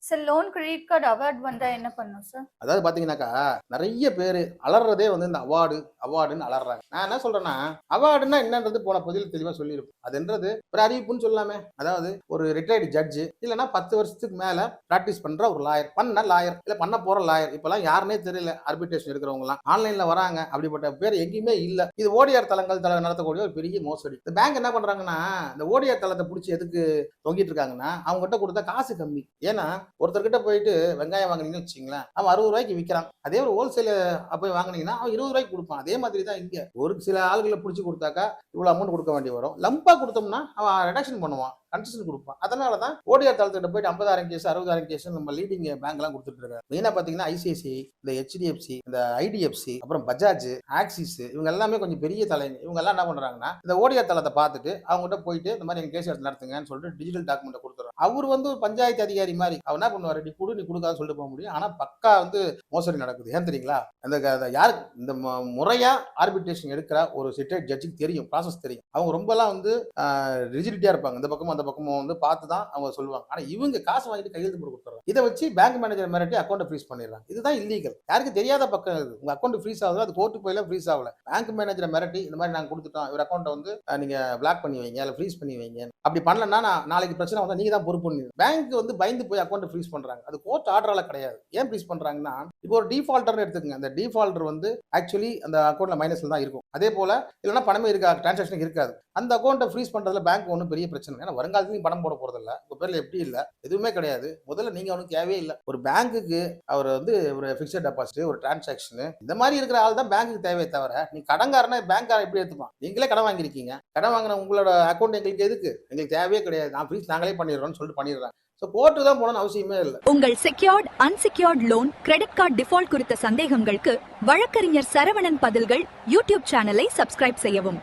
Sir loan credit card award வந்தா என்ன பண்ணும் சார்? அதாவது பாத்தீங்கன்னாக்கா, நெறைய பேரு அலர்றதே வந்து இந்த அவார்டுன்னு அலர்றாங்க. நான் என்ன சொல்றேன்னா, அவார்டுன்னா என்னன்றது போன பதிவுல தெளிவா சொல்லியிருப்பேன். அதுன்றது ஒரு அறிவிப்புன்னு சொல்லலாமே. அதாவது ஒரு ரிட்டயர்டு ஜட்ஜ் இல்லன்னா 10 வருஷத்துக்கு மேல பிராக்டிஸ் பண்ற ஒரு லாயர், பண்ண லாயர், இல்ல பண்ண போற லாயர். இப்பலாம் யாருன்னே தெரியல. ஆர்பிட்ரேஷன் எடுக்கிறவங்கலாம் ஆன்லைன்ல வராங்க. அப்படிப்பட்ட பேர் எங்கேயுமே இல்ல. இது ஓடிஆர் தளங்கள் நடத்தக்கூடிய ஒரு பெரிய மோசடி. இந்த பேங்க் என்ன பண்றாங்கன்னா, இந்த ஓடிஆர் தளத்தை புடிச்சு எதுக்கு தொங்கிட்டு இருக்காங்கன்னா, அவங்க கிட்ட கொடுத்தா காசு கம்மி. ஏன்னா ஒருத்தர்கிட்ட போயிட்டு வெங்காயம் வாங்குனீங்கன்னு வச்சுங்களேன், அவன் 60 ரூபாய்க்கு விற்கிறான். அதே ஒரு ஹோல்சேல போய் வாங்குனீங்கன்னா அவன் 20 ரூபாய்க்கு கொடுப்பான். அதே மாதிரி தான் இங்க ஒரு சில ஆளுகளை பிடிச்சி கொடுத்தாக்கா இவ்வளவு அமௌண்ட் கொடுக்க வேண்டி வரும். லம்பா கொடுத்தோம்னா அவன் ரிடக்ஷன் பண்ணுவான், கன்செஷன் கொடுப்பான். அதனால தான் ஓடிஆர் தளத்திட்ட போயிட்டு 50,000 கேஸ் 60,000 கேஸ் நம்ம லீடிங் பேங்க் எல்லாம் கொடுத்துட்டு இருக்காங்க. மெயினா பாத்தீங்கன்னா ஐசிஐசிஐ, இந்த ஹெச்டிஎஃப்சி, இந்த ஐடிஎஃப்சி, அப்புறம் பஜாஜ், ஆக்சிஸ், இவங்க எல்லாமே கொஞ்சம் பெரிய தலைங்க. இவங்க எல்லாம் என்ன பண்றாங்கன்னா, இந்த ஓடிஆர் தளத்தை பார்த்துட்டு அவங்க கிட்ட போயிட்டு இந்த மாதிரி எங்க கேஸ் எடுத்து நடத்துங்கன்னு சொல்லிட்டு டிஜிட்டல் டாக்குமெண்ட் கொடுத்துறாங்க. அவர் வந்து ஒரு பஞ்சாயத்து அதிகாரி மாதிரி அவர் என்ன பண்ணுவாரு, நீ கொடுக்காத சொல்லிட்டு போக முடியும். ஆனா பக்கா வந்து மோசடி நடக்குது. ஏன் தெரியுங்களா? அந்த யாரு இந்த முறையா ஆர்பிட்ரேஷன் எடுக்கிற ஒரு சிட்டேட் ஜட்ஜுக்கு தெரியும், ப்ராசஸ் தெரியும். அவங்க ரொம்ப எல்லாம் வந்து ரிஜிடிட்டியா இருப்பாங்க. இந்த பக்கமும் அந்த பக்கமும் வந்து பார்த்து தான் அவங்க சொல்லுவாங்க. ஆனா இவங்க காசு வாங்கிட்டு கையெழுத்து போட்டு கொடுத்துறாங்க. இதை வச்சு பேங்க் மேனேஜர் மிரட்டி அக்கௌண்ட் ஃப்ரீஸ் பண்ணிடுறாங்க. இதுதான் இல்லீகல். யாருக்கு தெரியாத பக்கம் இது. உங்க அக்கௌண்ட் ஃப்ரீஸ் ஆகுது, அது கோர்ட்டு போயில ஃப்ரீஸ் ஆகல. பேங்க் மேனேஜரை மிரட்டி இந்த மாதிரி நாங்க கொடுத்துட்டோம், இவர் அக்கௌண்ட்டை வந்து நீங்க பிளாக் பண்ணி வைங்க, இல்ல ஃப்ரீஸ் பண்ணி வைங்க. அப்படி பண்ணலன்னா நாளைக்கு பிரச்சனை வந்தா நீங்க தான் பொறுப்பு. பேங்க் வந்து பயந்து போய் அக்கௌண்ட் ஃப்ரீஸ் பண்றாங்க. அது கோர்ட் ஆர்டரால கிடையாது. ஏன் ஃப்ரீஸ் பண்றாங்கன்னா, இப்போ ஒரு டிஃபால்டர் எடுத்துக்கங்க. அந்த டிஃபால்டர் வந்து ஆக்சுவலி அந்த அக்கௌண்ட்ல மைனஸ்ல தான் இருக்கும். அதே போல இல்லைன்னா பணமே இருக்காது, டிரான்சாக்ஷன் இருக்காது. அந்த அக்கௌண்ட்டை ஃப்ரீஸ் பண்றதுல பேங்க் ஒன்றும் பெரிய பிரச்சனை. ஏன்னா வருங்காலத்துலையும் பணம் போட போறது இல்ல, உங்க பேர்ல எப்படி இல்ல, எதுவுமே கிடையாது. முதல்ல நீங்க அவனுக்கு தேவையே இல்லை. ஒரு பேங்குக்கு அவர் வந்து ஒரு பிக்ஸட் டெபாசிட், ஒரு டிரான்சாக்ஷன், இந்த மாதிரி இருக்கிற ஆள் தான் பேங்குக்கு தேவையே தவிர, நீ கடன்காரனா பேங்க்காரன் எப்படி எடுத்துப்பான்? நீங்களே கடன் வாங்கிருக்கீங்க, கடன் வாங்கின உங்களோட அக்கௌண்ட் எங்களுக்கு எதுக்கு? எங்களுக்கு தேவையே கிடையாது, நான் ஃப்ரீஸ் நாங்களே பண்ணிடுறோம்னு சொல்லிட்டு பண்ணிடுறாங்க. கோர்ட்டு தான் போகணும்னு அவசியமே இல்லை. உங்கள் secured unsecured loan credit card default குறித்த சந்தேகங்களுக்கு வழக்கறிஞர் சரவணன் பதில்கள் யூடியூப் சேனலை சப்ஸ்கிரைப் செய்யவும்.